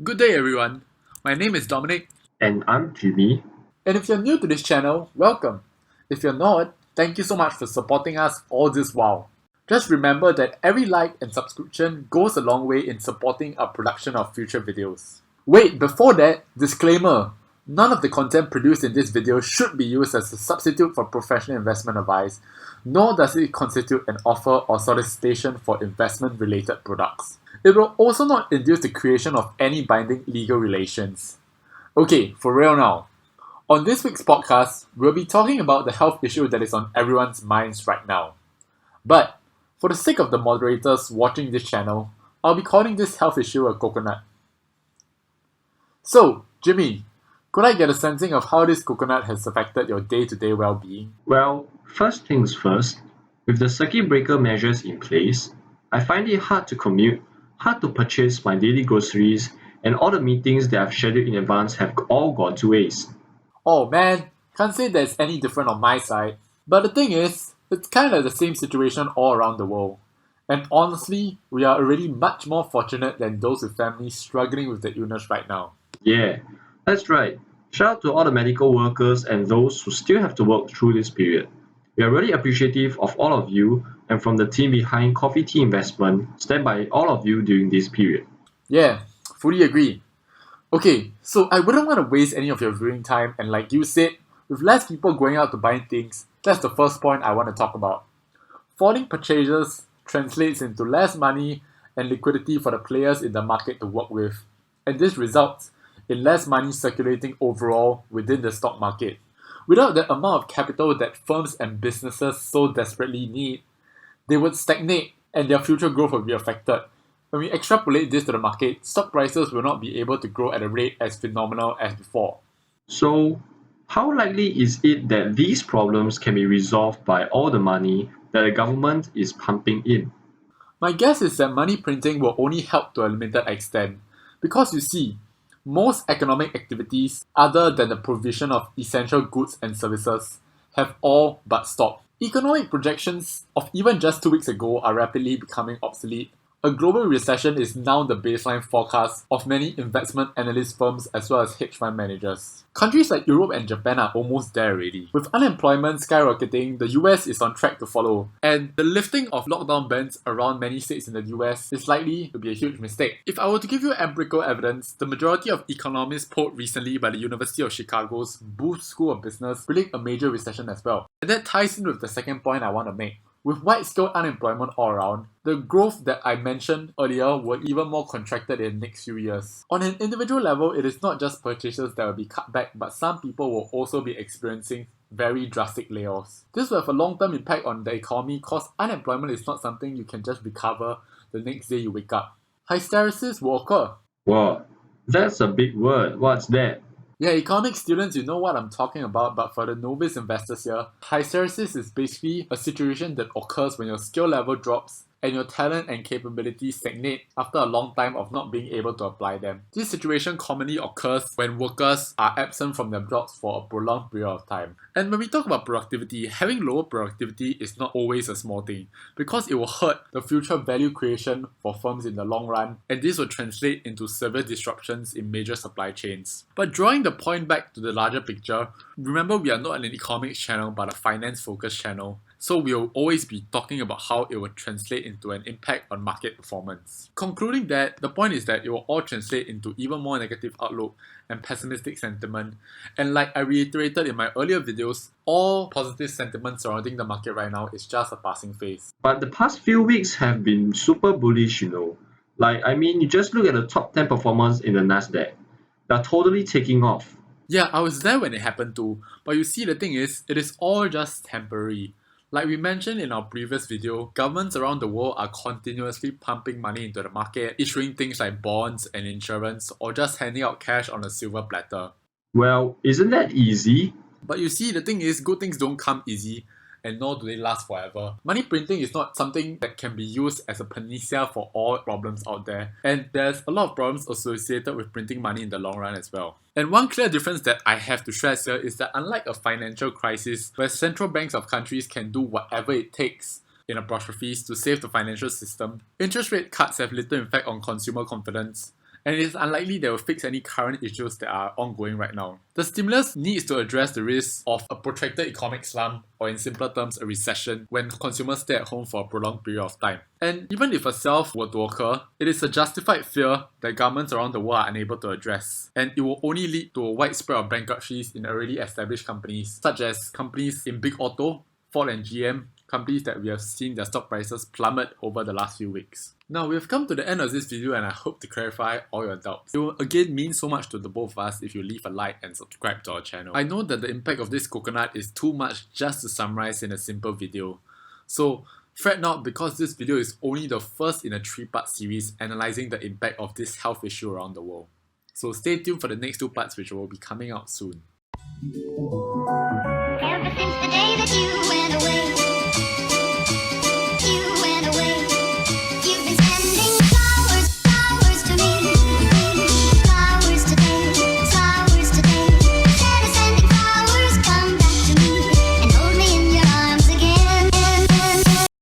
Good day, everyone. My name is Dominic, And I'm Jimmy. and if you're new to this channel, welcome. If you're not, thank you so much for supporting us all this while. Just remember that every like and subscription goes a long way in supporting our production of future videos. Wait, before that, disclaimer. None of the content produced in this video should be used as a substitute for professional investment advice, nor does it constitute an offer or solicitation for investment related products. It will also not induce the creation of any binding legal relations. Okay, for real now. On this week's podcast, we'll be talking about the health issue that is on everyone's minds right now. But, for the sake of the moderators watching this channel, I'll be calling this health issue a coconut. So, Jimmy, could I get a sensing of how this coconut has affected your day-to-day well-being? Well, first things first, with the circuit breaker measures in place, I find it hard to commute, hard to purchase my daily groceries, and all the meetings that I've scheduled in advance have all gone to waste. Oh man, can't say that it's any different on my side. But the thing is, it's kind of the same situation all around the world. And honestly, we are already much more fortunate than those with families struggling with the illness right now. Yeah, that's right. Shout out to all the medical workers and those who still have to work through this period. We are really appreciative of all of you and from the team behind Coffee Tea Investment, stand by all of you during this period. Yeah, fully agree. Okay, so I wouldn't want to waste any of your viewing time, and like you said, with less people going out to buy things, that's the first point I want to talk about. Falling purchases translates into less money and liquidity for the players in the market to work with, and this results in less money circulating overall within the stock market. Without the amount of capital that firms and businesses so desperately need, they would stagnate and their future growth will be affected. When we extrapolate this to the market, stock prices will not be able to grow at a rate as phenomenal as before. So, how likely is it that these problems can be resolved by all the money that the government is pumping in? My guess is that money printing will only help to a limited extent. Because you see, most economic activities, other than the provision of essential goods and services, have all but stopped. Economic projections of even just 2 weeks ago are rapidly becoming obsolete. A global recession is now the baseline forecast of many investment analyst firms as well as hedge fund managers. Countries like Europe and Japan are almost there already. With unemployment skyrocketing, the US is on track to follow, and the lifting of lockdown bans around many states in the US is likely to be a huge mistake. If I were to give you empirical evidence, the majority of economists polled recently by the University of Chicago's Booth School of Business predict a major recession as well. And that ties in with the second point I want to make. With wide-scale unemployment all around, the growth that I mentioned earlier will even more contracted in the next few years. On an individual level, it is not just purchases that will be cut back, but some people will also be experiencing very drastic layoffs. This will have a long-term impact on the economy because unemployment is not something you can just recover the next day you wake up. Hysteresis will occur. Wow, that's a big word. What's that? Yeah, economics students, you know what I'm talking about, but for the novice investors here, hysteresis is basically a situation that occurs when your skill level drops and your talent and capabilities stagnate after a long time of not being able to apply them. This situation commonly occurs when workers are absent from their jobs for a prolonged period of time. And when we talk about productivity, having lower productivity is not always a small thing because it will hurt the future value creation for firms in the long run, and this will translate into severe disruptions in major supply chains. But drawing the point back to the larger picture, remember we are not an economics channel but a finance focused channel. So we'll always be talking about how it will translate into an impact on market performance. Concluding that, the point is that it will all translate into even more negative outlook and pessimistic sentiment. And like I reiterated in my earlier videos, all positive sentiment surrounding the market right now is just a passing phase. But the past few weeks have been super bullish. You just look at the top 10 performers in the Nasdaq. They're totally taking off. Yeah, I was there when it happened too, but you see the thing is, it is all just temporary. Like we mentioned in our previous video, governments around the world are continuously pumping money into the market, issuing things like bonds and insurance, or just handing out cash on a silver platter. Well, isn't that easy? But you see, the thing is, good things don't come easy, and nor do they last forever. Money printing is not something that can be used as a panacea for all problems out there, and there's a lot of problems associated with printing money in the long run as well. And one clear difference that I have to stress here is that unlike a financial crisis where central banks of countries can do whatever it takes in apostrophes to save the financial system, interest rate cuts have little effect on consumer confidence, and it is unlikely they will fix any current issues that are ongoing right now. The stimulus needs to address the risk of a protracted economic slump, or in simpler terms, a recession, when consumers stay at home for a prolonged period of time. And even if a sell-off were to occur, it is a justified fear that governments around the world are unable to address, and it will only lead to a widespread of bankruptcies in already established companies, such as companies in big auto, Ford and GM, companies that we have seen their stock prices plummet over the last few weeks. Now, we have come to the end of this video, and I hope to clarify all your doubts. It will again mean so much to the both of us if you leave a like and subscribe to our channel. I know that the impact of this coconut is too much just to summarize in a simple video. So fret not, because this video is only the first in a 3-part series analysing the impact of this health issue around the world. So stay tuned for the next 2 parts, which will be coming out soon. Ever since the day that you